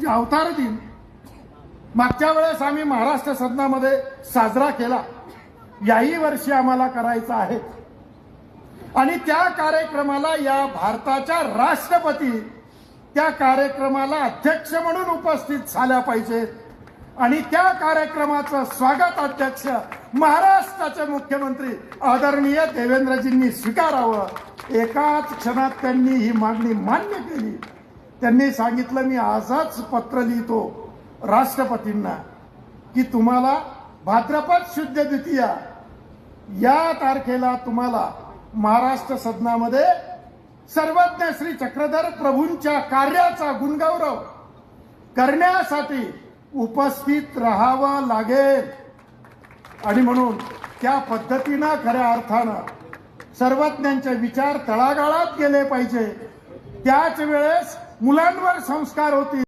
अवतार दिन मागच्या वेळेस आम्ही महाराष्ट्र सदनामध्ये साजरा केला, याही वर्षी आम्हाला करायचा आहे आणि त्या कार्यक्रमाला या भारताच्या राष्ट्रपती त्या कार्यक्रमाला अध्यक्ष म्हणून उपस्थित झाल्या पाहिजेत आणि त्या कार्यक्रमाचं स्वागत अध्यक्ष महाराष्ट्राचे मुख्यमंत्री आदरणीय देवेंद्रजींनी स्वीकारावं। एकाच क्षणात त्यांनी ही मागणी मान्य केली। त्यांनी सांगितलं, मी आजच पत्र लिहितो राष्ट्रपतींना की तुम्हाला भाद्रपद शुद्ध द्वितीया या तारखेला तुम्हाला महाराष्ट्र सदनामध्ये सर्वज्ञ श्री चक्रधर प्रभूंच्या कार्याचा गुणगौरव करण्यासाठी उपस्थित राहावं लागेल आणि म्हणून त्या पद्धतीनं खऱ्या अर्थानं सर्वज्ञांचे विचार तळागाळात गेले पाहिजे। त्याच वेळेस मुलांवर संस्कार होतील।